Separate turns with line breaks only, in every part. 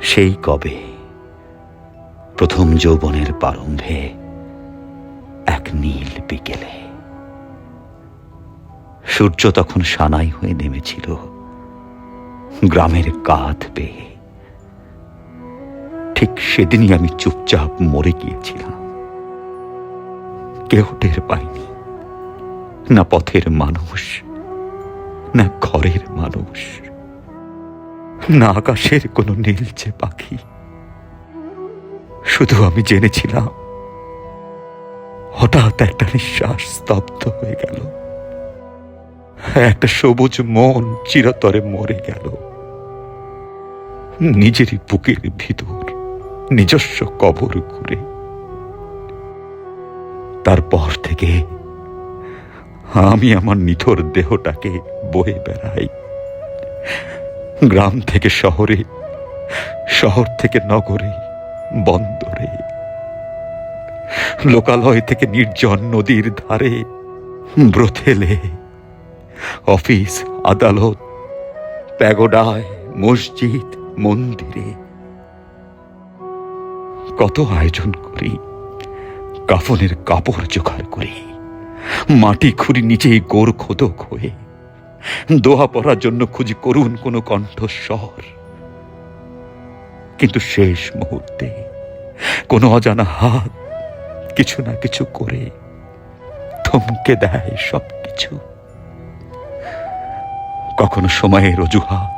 সেই কবে প্রথম যৌবনের প্রারম্ভে এক নীল বিকেলে সূর্য তখন সানাই হয়ে নেমেছিল গ্রামের কাঁধ বেয়ে। ঠিক সেদিনই আমি চুপচাপ মরে গিয়েছিলাম। কেউ টের পায়নি, না পথের মানুষ, না ঘরের মানুষ, না আকাশের কোনো নীলচে পাখি। শুধু আমি জেনেছিলাম হঠাৎ একটা নিঃশ্বাস স্তব্ধ হয়ে গেল, একটা সবুজ মন চিরতরে মরে গেল। নিজেরই বুকের ভিতর নিজস্ব কবর করে। তারপর থেকে আমি আমার নিথর দেহটাকে বয়ে বেড়াই গ্রাম থেকে শহরে, শহর থেকে নগরে, বন্দরে, লোকালয় থেকে নির্জন নদীর ধারে, ব্রথেলে, অফিস আদালত, প্যাগোডায়, মসজিদ মন্দিরে। কত আয়োজন করি, কাফনের কাপড় জোগাড় করি, মাটি খুঁড়ি নিজেই গোর খোদক হয়ে, দোয়া পড়ার জন্য খুঁজি করুণ কোনো কণ্ঠস্বর। কিন্তু শেষ মুহূর্তে কোনো অজানা হাত কিছু না কিছু করে থমকে দেয় সবকিছু। কখনো সময়ের অজুহাত,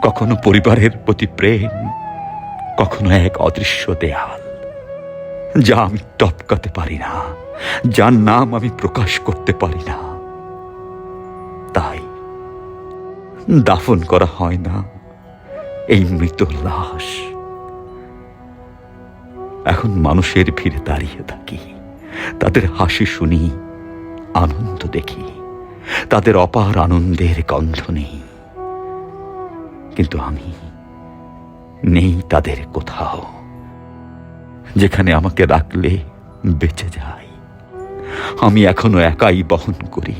কখনো পরিবারের প্রতি প্রেম, কখনো এক অদৃশ্য দেয়াল যা আমি টপকাতে পারি না, যার নাম আমি প্রকাশ করতে পারি না। তাই দাফন করা হয় না এই মৃত লাশ। এখন মানুষের ভিড়ে দাঁড়িয়ে থাকি, তাদের হাসি শুনি, আনন্দ দেখি, তাদের অপার আনন্দের গন্ধ নেই। কিন্তু আমি নেই তাদের কোথাও, যেখানে আমাকে রাখলে বেঁচে যাই। আমি এখনো একাই বহন করি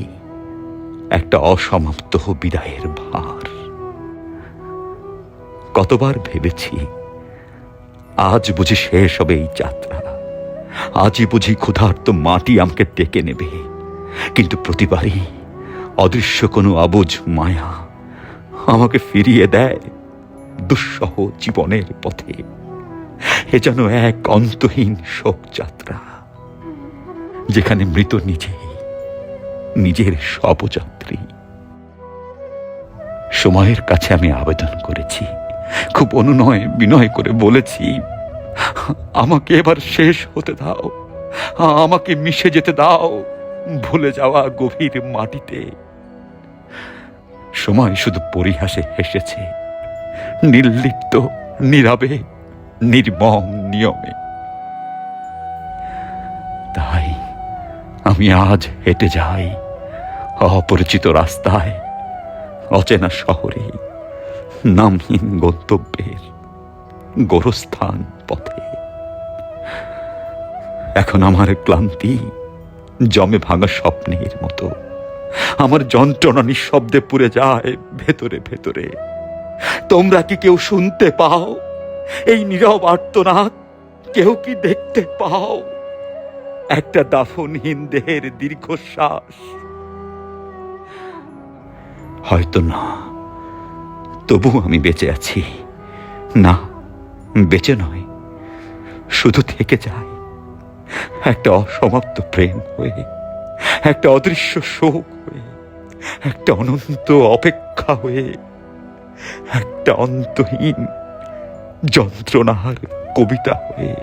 একটা অসমাপ্ত বিদায়ের ভার। কতবার ভেবেছি আজ বুঝি শেষ হবে এই যাত্রা, আজই বুঝি ক্ষুধার্ত মাটি আমাকে ডেকে নেবে। কিন্তু প্রতিবারই অদৃশ্য কোনো অবুঝ মায়া আমাকে ফিরিয়ে দেয় দুঃসহ জীবনের পথে। এ যেন এক অন্তহীন শোক যাত্রা, যেখানে মৃত নিজেই নিজের শবযাত্রী। সময়ের কাছে আমি আবেদন করেছি, খুব অনুনয় বিনয় করে বলেছি, আমাকে এবার শেষ হতে দাও, আমাকে মিশে যেতে দাও ভুলে যাওয়া গভীর মাটিতে। সময় শুধু পরিহাসে হেসেছে, নির্লিপ্ত, নীরবে, নির্মম নিয়মে। তাই আমি আজ হেঁটে যাই অপরিচিত রাস্তায়, অচেনা শহরে, নামহীন গন্তব্যের গোরস্থান পথে। এখন আমার ক্লান্তি জমে ভাঙা স্বপ্নের মতো, আমার যন্ত্রণা নিঃশব্দে পুড়ে যায় ভেতরে ভেতরে। তোমরা কি কেউ শুনতে পাও এই নীরব আর্তনাদ? কেউ কি দেখতে পাও একটা দাফনহীন দেহের দীর্ঘশ্বাস? হয়তো না, তবু আমি বেঁচে আছি। না, বেঁচে নয়, শুধু থেকে যাই একটা অসমাপ্ত প্রেম হয়ে, একটা অদৃশ্য শোক হয়ে, একটা অনন্ত অপেক্ষা হয়ে, একটা অন্তহীন যন্ত্রণার কবিতা হয়ে।